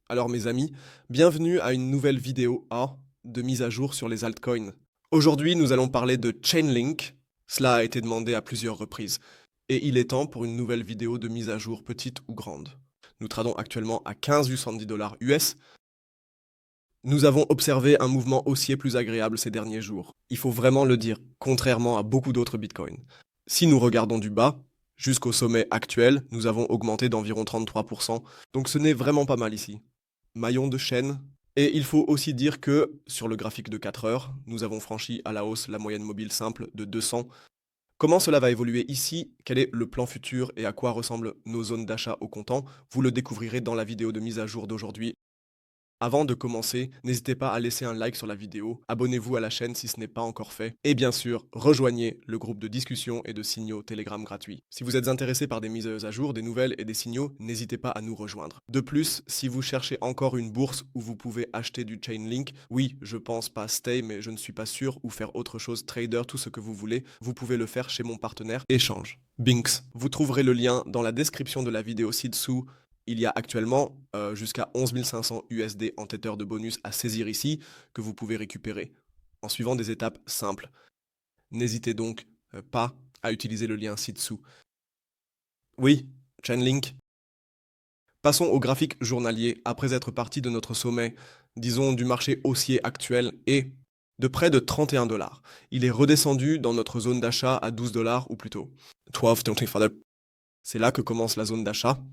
Alors mes amis, bienvenue à une nouvelle vidéo de mise à jour sur les altcoins. Aujourd'hui, nous allons parler de Chainlink. Cela a été demandé à plusieurs reprises. Et il est temps pour une nouvelle vidéo de mise à jour, petite ou grande. Nous tradons actuellement à 15,810 dollars US. Nous avons observé un mouvement haussier plus agréable ces derniers jours. Il faut vraiment le dire, contrairement à beaucoup d'autres bitcoins. Si nous regardons du bas, jusqu'au sommet actuel, nous avons augmenté d'environ 33%. Donc ce n'est vraiment pas mal ici. Maillon de chaîne. Et il faut aussi dire que, sur le graphique de 4 heures, nous avons franchi à la hausse la moyenne mobile simple de 200. Comment cela va évoluer ici? Quel est le plan futur et à quoi ressemblent nos zones d'achat au comptant? Vous le découvrirez dans la vidéo de mise à jour d'aujourd'hui. Avant de commencer, n'hésitez pas à laisser un like sur la vidéo, abonnez-vous à la chaîne si ce n'est pas encore fait, et bien sûr, rejoignez le groupe de discussion et de signaux Telegram gratuit. Si vous êtes intéressé par des mises à jour, des nouvelles et des signaux, n'hésitez pas à nous rejoindre. De plus, si vous cherchez encore une bourse où vous pouvez acheter du Chainlink, oui, je pense pas Stay, mais je ne suis pas sûr, ou faire autre chose, Trader, tout ce que vous voulez, vous pouvez le faire chez mon partenaire Échange, Binx. Vous trouverez le lien dans la description de la vidéo ci-dessous. Il y a actuellement jusqu'à 11 500 USD en Tether de bonus à saisir ici, que vous pouvez récupérer, en suivant des étapes simples. N'hésitez donc pas à utiliser le lien ci-dessous. Oui, Chainlink. Passons au graphique journalier. Après être parti de notre sommet, disons du marché haussier actuel et de près de 31 dollars. Il est redescendu dans notre zone d'achat à 12 dollars ou plutôt 12,25. C'est là que commence la zone d'achat.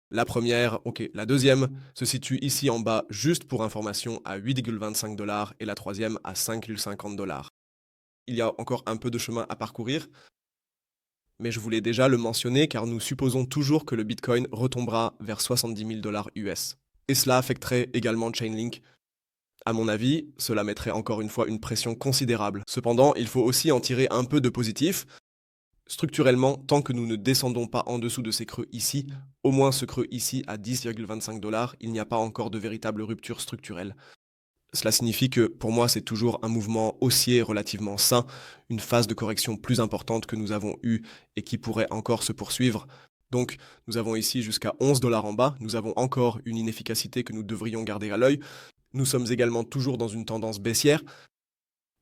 La première, ok. La deuxième se situe ici en bas, juste pour information, à 8,25 dollars et la troisième à 5,50 dollars. Il y a encore un peu de chemin à parcourir, mais je voulais déjà le mentionner car nous supposons toujours que le Bitcoin retombera vers 70 000 dollars US. Et cela affecterait également Chainlink. À mon avis, cela mettrait encore une fois une pression considérable. Cependant, il faut aussi en tirer un peu de positif. Structurellement, tant que nous ne descendons pas en dessous de ces creux ici, au moins ce creux ici à 10,25 dollars, il n'y a pas encore de véritable rupture structurelle. Cela signifie que pour moi c'est toujours un mouvement haussier relativement sain, une phase de correction plus importante que nous avons eue et qui pourrait encore se poursuivre. Donc nous avons ici jusqu'à 11 dollars en bas, nous avons encore une inefficacité que nous devrions garder à l'œil. Nous sommes également toujours dans une tendance baissière.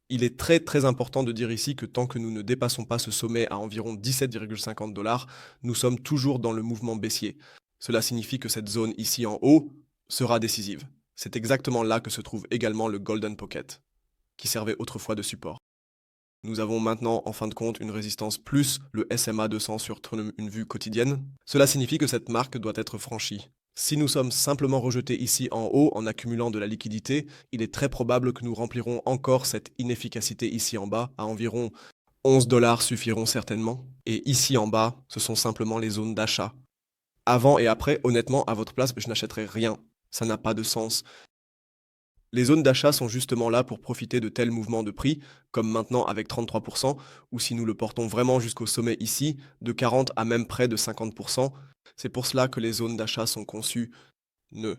Il est très important de dire ici que tant que nous ne dépassons pas ce sommet à environ 17,50 dollars, nous sommes toujours dans le mouvement baissier. Cela signifie que cette zone ici en haut sera décisive. C'est exactement là que se trouve également le Golden Pocket, qui servait autrefois de support. Nous avons maintenant en fin de compte une résistance plus le SMA 200 sur une vue quotidienne. Cela signifie que cette marque doit être franchie. Si nous sommes simplement rejetés ici en haut en accumulant de la liquidité, il est très probable que nous remplirons encore cette inefficacité ici en bas, à environ 11 dollars suffiront certainement. Et ici en bas, ce sont simplement les zones d'achat. Avant et après, honnêtement, à votre place, je n'achèterai rien. Ça n'a pas de sens. Les zones d'achat sont justement là pour profiter de tels mouvements de prix, comme maintenant avec 33%, ou si nous le portons vraiment jusqu'au sommet ici, de 40 à même près de 50%. C'est pour cela que les zones d'achat sont conçues, ne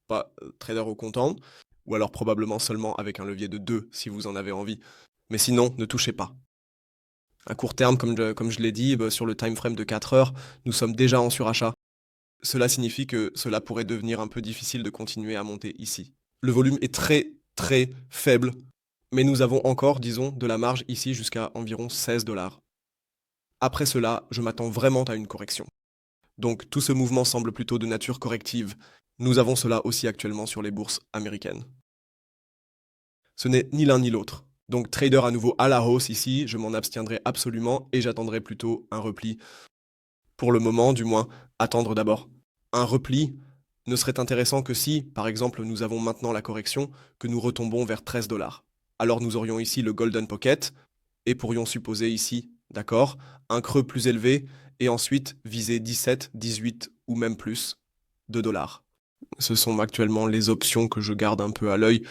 pas trader au comptant, ou alors probablement seulement avec un levier de 2 si vous en avez envie. Mais sinon, ne touchez pas. À court terme, comme je l'ai dit, sur le time frame de 4 heures, nous sommes déjà en surachat. Cela signifie que cela pourrait devenir un peu difficile de continuer à monter ici. Le volume est très faible, mais nous avons encore, disons, de la marge ici jusqu'à environ 16 dollars. Après cela, je m'attends vraiment à une correction. Donc tout ce mouvement semble plutôt de nature corrective. Nous avons cela aussi actuellement sur les bourses américaines. Ce n'est ni l'un ni l'autre. Donc trader à nouveau à la hausse ici, je m'en abstiendrai absolument et j'attendrai plutôt un repli. Pour le moment, du moins, attendre d'abord. Un repli ne serait intéressant que si, par exemple, nous avons maintenant la correction, que nous retombons vers 13 dollars. Alors nous aurions ici le Golden Pocket et pourrions supposer ici, d'accord, un creux plus élevé et ensuite viser 17, 18 ou même plus de dollars. Ce sont actuellement les options que je garde un peu à l'œil.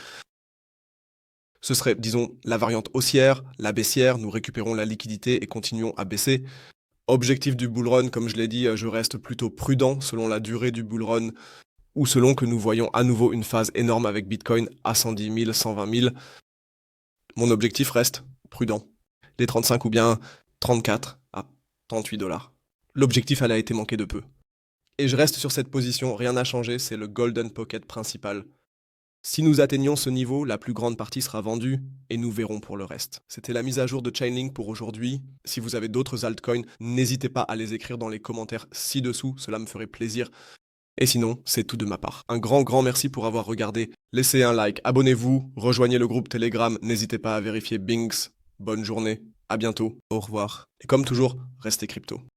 Ce serait, disons, la variante haussière, la baissière, nous récupérons la liquidité et continuons à baisser. Objectif du bull run, comme je l'ai dit, je reste plutôt prudent selon la durée du bull run ou selon que nous voyons à nouveau une phase énorme avec Bitcoin à 110 000, 120 000. Mon objectif reste prudent. Les 35 ou bien 34 à 38 dollars. L'objectif, elle a été manqué de peu. Et je reste sur cette position, rien n'a changé, c'est le Golden Pocket principal. Si nous atteignons ce niveau, la plus grande partie sera vendue et nous verrons pour le reste. C'était la mise à jour de Chainlink pour aujourd'hui. Si vous avez d'autres altcoins, n'hésitez pas à les écrire dans les commentaires ci-dessous, cela me ferait plaisir. Et sinon, c'est tout de ma part. Un grand merci pour avoir regardé. Laissez un like, abonnez-vous, rejoignez le groupe Telegram, n'hésitez pas à vérifier Binks. Bonne journée, à bientôt, au revoir. Et comme toujours, restez crypto.